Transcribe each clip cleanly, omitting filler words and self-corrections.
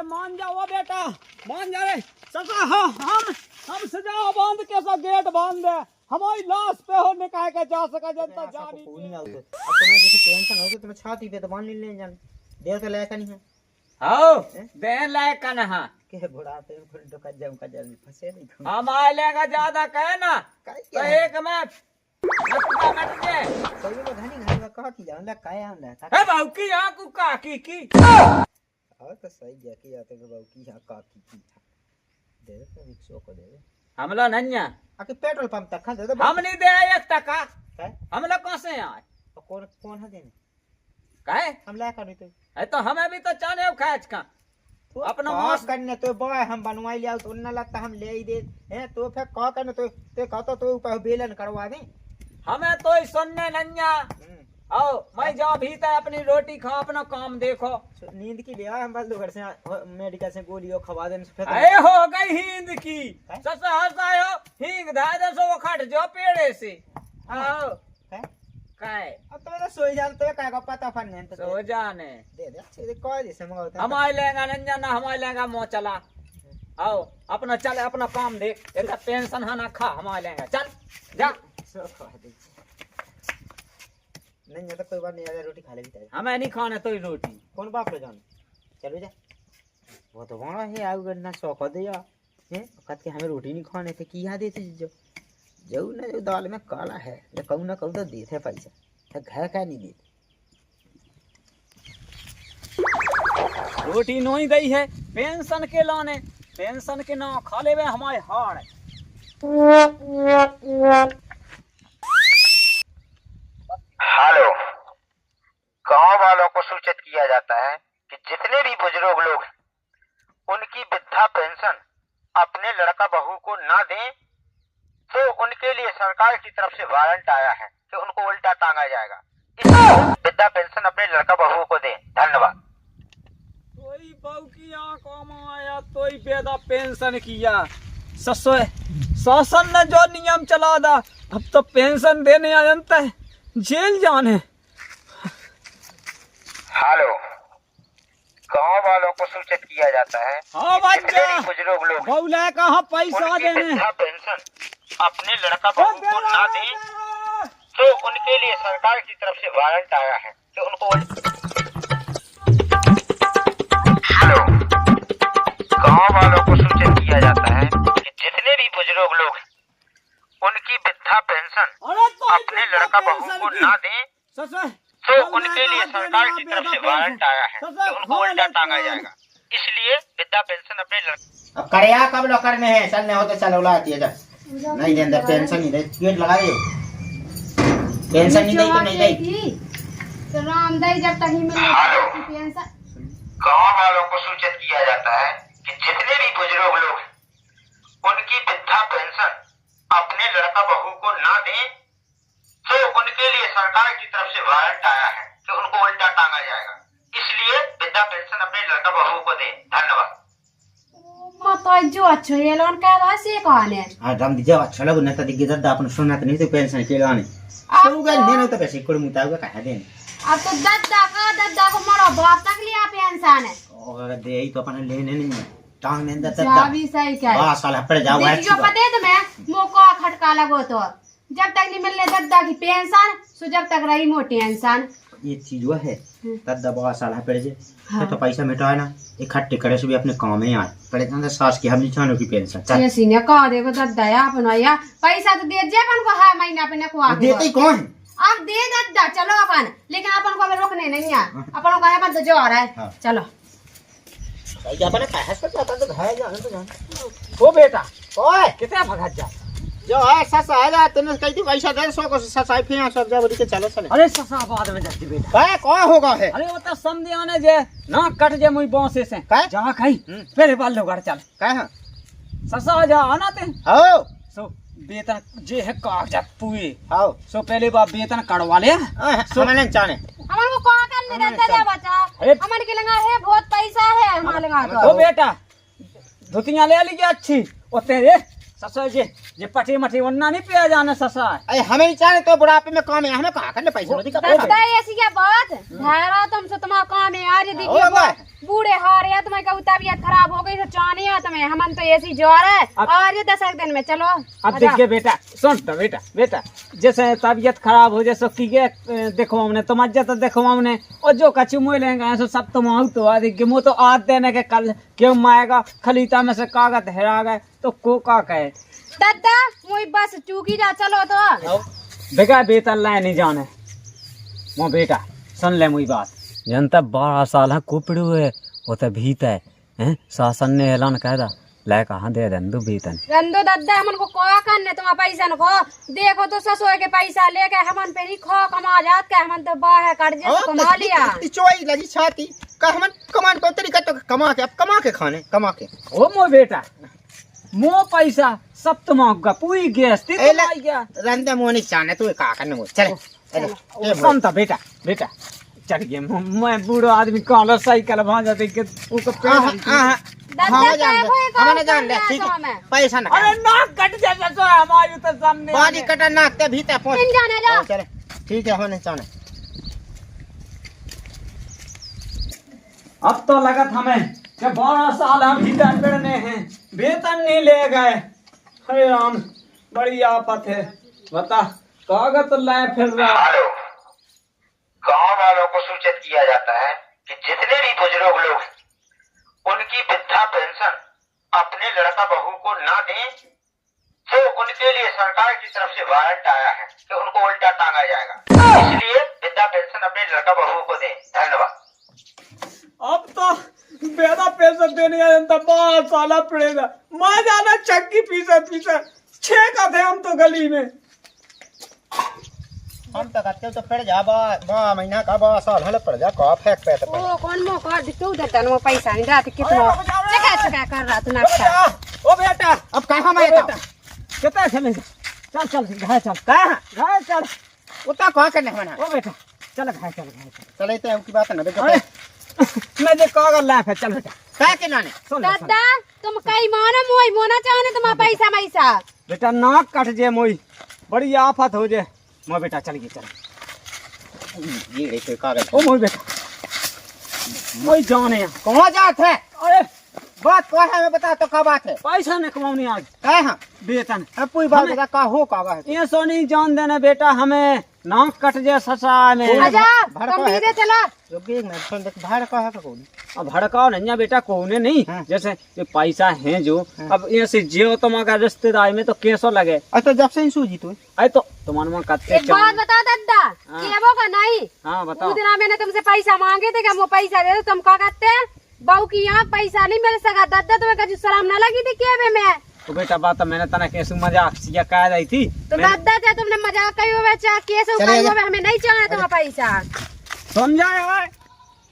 अरे मान जाओ बेटा, मान जा रे ससा। हाँ हम सजा बांध के सब गेट बांध दे, हमारी लाश पे हो निकाल के जा सका जनता जा नहीं। अब तुम्हें जैसे टेंशन होगी तुम्हें छाती पे तो बांध ले जान देर तो लायक नहीं है। आओ देन लायक का ना के बुढ़ापे में फिर डोका जम का जल्दी फंसे नहीं। हम आ लेगा ज्यादा कहे ना तो एक में मत के कोई में धनी घर में कहा की जान ला काया हम ला ए बाउकी यहां को काकी की और तो सही गया कि आते के बाउकी यहां काकी की दे तो 100 को दे हमला नन्या आके पेट्रोल पंप तक खा दे दो। हम नहीं दे 1 टका है हमला कहां से आए तो कौन है देने काहे हम ला कर तो है तो हमें भी तो चाने अब खाच का तो अपना मास करने तो बॉय हम बनवाई लिया तो न लगता हम ले ही दे हैं तो फिर कह करने तो ते कहतो तो ऊपर बेलन करवा दे हमें तो ही सुनने नन्या। आओ मैं जा भीतर अपनी रोटी खा अपना काम देखो। नींद की लिया हम बस घर से मेडिकल से गोलियों खवा देने से अरे हो गई हींद की ससा हसायो हींग धा दे सो खट जो पेड़े से। आओ है काय अब तो मेरा सोई जानते है काय का पता फन नहीं तो सो जाने दे दे सीधे कह दे समझ होता हम आए लेगा नन्या ना हम आए लेगा मो चला। आओ अपना चल अपना काम देख एक पेंशन हाना खा हम आए लेगा चल जा सो कह दे नहीं तो कोई बात नहीं आजा रोटी खा ले भी हमें नहीं खाने तो ही रोटी कौन बाप रे जान चलो जा वो तो वहां है आग करना सौ कह दे या हैं कहत के हमें रोटी नहीं खाने थे की याद देते जो जो ना जो दाल में काला है ये कहू ना कहू तो देते पैसा तो घर का नहीं देते रोटी नहीं गई है पेंशन के लाने पेंशन के ना खा ले हमारे हाड़। हेलो गांव वालों को सूचित किया जाता है कि जितने भी बुजुर्ग लोग उनकी वृद्धा पेंशन अपने लड़का बहू को ना दें तो उनके लिए सरकार की तरफ से वारंट आया है कि उनको उल्टा टांगा जाएगा। इसलिए वृद्धा पेंशन अपने लड़का बहू को दें। धन्यवाद। कोई बहू की काम आया तो ही बेदा पेंशन किया ससो शासन ने जो नियम चला दा अब तो पेंशन देने आ जनता है जेल जाने। हेलो गांव वालों को सूचित किया जाता है हाँ कि जितने भी बुजुर्ग लोग बउला कहाँ पैसा उनकी देने वृद्धा पेंशन अपने लड़का बहू को ना दें तो उनके लिए सरकार की तरफ से वारंट आया है कि उनको हेलो गांव वालों को सूचित किया जाता है कि जितने भी बुजुर्ग लोग उनकी वृद्धा पेंशन अपने लड़का बहू को ना दें तो उनके लिए सरकार की तरफ से वारंट आया है कि उनको उल्टा टांगा जाएगा। इसलिए वृद्धा पेंशन अपने लड़का अब करिया कब लो करने हैं चल नहीं होते चल उला दिया जा नहीं देंगे पेंशन नहीं दे पेट लगा दे पेंशन नहीं दे तो नहीं दे तो रामदाई जब तक ही मिले पेंशन। गांव वालों को सूचित किया जाता है कि जितने भी बुजुर्ग लोग उनकी वृद्धा पेंशन अपने लड़का बहू को ना दें तो उनके लिए सरकार की तरफ से वारंट आया है कि उनको उल्टा टांगा जाएगा। इसलिए वृद्धा पेंशन अपने लड़का बहू को दें। धन्यवाद। तो जो अच्छो ये लोन का राशि कौन है हां राम दीजिए अच्छा लगो न त दिगे दद्दा अपन सुनना त नहीं तो पेंशन के लाने तो गल देने तो पैसे कोड़ मुताबिक कहा देने अब तो दद्दा को मरो बाप तक लिया पेंशन है और दे ही तो अपन लेने नहीं टांग ने दद्दा जा भी सही क्या बा साला पड़ जाओ देखियो पते तुम्हें मौका खटका लगो तो जब तक नहीं मिलने दद्दा की पेंशन सो जब तक रही मोटी टेंशन ये चीज वो है दद्दा बा साला पड़ जे तो पैसा मिटाए ना इकट्ठे करे से भी अपने काम में आए पड़े तो सास की हम निचानों की पेंशन चल ये सीने का देखो दद्दा या अपना पैसा तो दे जे अपन को है महीना पे को आ देते ही कौन अब दे दद्दा चलो अपन लेकिन अपन को अभी रोकने नहीं है अपन को अपन तो जो आ रहा है चलो क्या अपन कहा है अपन तो घर जाने तो जान ओ बेटा ओए कितना भगत जा जो है सस आ जा तूने कही थी पैसा दे 100 को ससाई फिर सब जा बोली के चलो चले अरे ससा बाद में जाती बेटा काय कौन होगा है अरे वो तो समझे आने जे ना कट जे मुई बांसे से काय जा कहीं फिर बाल लो घर चल काय हां ससा जा आना ते हो सो वेतन जे है कागजात पूरे आओ सो पहले बार वेतन कटवा ले हमारे जाने हमारे को कौन करने देता है बच्चा हमारे के लगा है बहुत पैसा है हमारे लगा ओ बेटा धोतियां ले लीजिए अच्छी ओ तेरे ससा जे पटे मटे वन्ना नहीं पिया जाना ससा अरे हमें नहीं चाहे तो बुढ़ापे में काम है हमें कहां करने पैसे नहीं दद्दा ऐसी क्या बात धारा तुमसे तुम्हारा काम है आज देखिए बूढ़े हार या तुम्हें कहूँ तबीयत खराब हो गई तो चाने या तुम्हें हमन तो ऐसी ज्वर है और ये 10 दिन में चलो। अब देखिए बेटा सुन तो बेटा जैसे तबीयत खराब हो जैसे की देखो हमने तो मज्जा तो देखो हमने और जो कच्ची मुँह लेंगे ऐसा सब तो माऊ तो आदि मुँह तो आज देने के कल क्यों माएगा खलीता में से कागज हेरा गए तो को का कहे दादा मुझे बस चूकी जा चलो तो बेटा बेटा लाए नहीं जाने वो बेटा सुन ले मुझी बात जनता 12 साल है कुपड़ू है वो तो भीत है शासन ने ऐलान कह दा ले कहाँ दे रंदू भीतन रंदो दादा हमन को क्या करने तुम पैसा न खो देखो तो ससुर के पैसा लेके हमन पे नहीं खो कमा जात के हमन तो बाहर कर्जे से कमा लिया चोई लगी छाती का हमन कमान को तरीका तो कमा के अब कमा के खाने कमा के ओ मो बेटा मो पैसा सब तुम्हारा पूरी गैस थी गया रंदे मोनी चाने तू का करने मो चले सुन तो बेटा चढ़ गए मैं बूढ़ा आदमी कॉलर साइकिल वहां जाते के ऊपर हमने जान ले ठीक है पैसा ना अरे नाक कट जाए तो हमारी तो सामने बाजी कटा नाक ते भीतर पहुंच जाने जा चले ठीक है होने चाने अब तो लगा हमें कि 12 साल हम भीतर पड़ने हैं वेतन नहीं ले गए अरे राम बड़ी आफत है बता कागज लाए फिर रहा हेलो, गांव वालों को सूचित किया जाता है कि जितने भी बुजुर्ग लोग हैं, उनकी वृद्धा पेंशन अपने लड़का बहू को ना दें तो उनके लिए सरकार की तरफ से वारंट आया है कि उनको उल्टा टांगा जाएगा। इसलिए वृद्धा पेंशन अपने लड़का बहू को दें। धन्यवाद। अब तो बेदा पेंशन देने जनता 12 साल पड़ेगा माँ जाना चक्की पीछे 6 का थे हम तो गली में हम तो करते तो पड़ जा बा महीना का 12 साल हले पड़ जा का फेंक पे तो ओ कौन मो कर दिक्कत देता न पैसा नहीं दात कितना चका कर रहा तू नक्शा ओ बेटा अब कहां मैं बेटा कितना समय चल घर चल घर चल उता कहां करने होना ओ बेटा चल घर चल चले तो की बात ना देखो मैं जे कागज ला फिर चल बेटा का के नाने सुन दादा तुम कई मानो मोई मोना चाहने तुम पैसा बेटा नाक कट जे मोई बड़ी आफत हो जे मो बेटा चल ये कोई कागज ओ मोई बेटा मोई जाने कहां जात है अरे बात को है मैं बता तो का बात है पैसा नहीं कमाऊनी आज है हां वेतन अब कोई बात बता का हो कागज ये सोनी जान देना बेटा हमें नाक कट जे ससा में आजा तुम धीरे चलो रुक एक मिनट सुन देख भाड़ का है कौन अब भड़काओ नहीं बेटा कोने नहीं हाँ। जैसे ये पैसा है जो हाँ। अब ये से जियो तुम्हारा रिश्तेदारी में तो कैसो लगे अच्छा जब से सूजी तू अरे तो तुम्हारे वहाँ कत्ते एक बात बता दादा हाँ। ये वो का नहीं हाँ बताओ उस दिन मैंने तुमसे पैसा मांगे थे कि वो पैसा दे दो तुम क्या कहते हैं बहू की यहाँ पैसा नहीं मिल सका दादा तुम्हें कभी शर्म ना लगी थी क्या में तो बेटा बात तो मैंने तना कैसे मजाक सिया कह रही थी तो दादा चाहे तुमने मजाक कही हुए चाहे कैसे कही हुए हमें नहीं चाहिए तुम्हारा पैसा समझा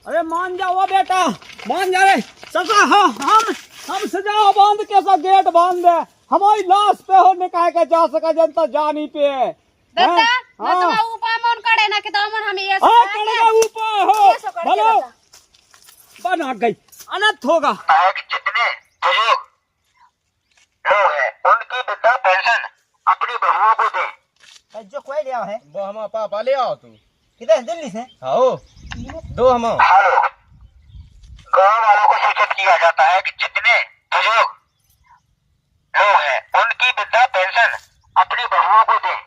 अरे मान जाओ बेटा मान जा रे ससा हो हम सजाओ बांध के सब गेट बांध दे हमारी लाश पे हो निकाल के जा सका जनता जानी पे दादा मैं तो ऊपर मन करे ना कि दामन हमें ये कड़े ऊपर हो बोलो बना गई अनंत होगा कि जितने बुजुर्ग लोग हैं, उनकी वृद्धा पेंशन अपनी बहुओं को दें। जो कोई लिया है वो हम पापा ले आओ तू किधर दिल्ली से आओ दो हम हेलो, गांव वालों को सूचित किया जाता है कि जितने बुजुर्ग लोग हैं, उनकी वृद्धा पेंशन अपनी बहुओं को दें,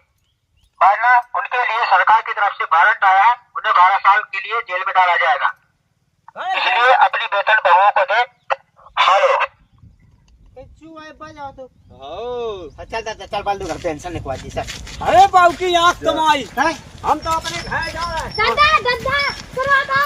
वरना उनके लिए सरकार की तरफ से वारंट आया है, उन्हें 12 साल के लिए जेल में डाला जाएगा। इसलिए अपनी वेतन बहुओं को दें। हेलो, बजाओ तो चल बाल घर पेंशन लिखवा दी सर अरे बाबू की आँख कमाई हैं? हम तो अपने घर जा रहे हैं दादा दादा सुनो तो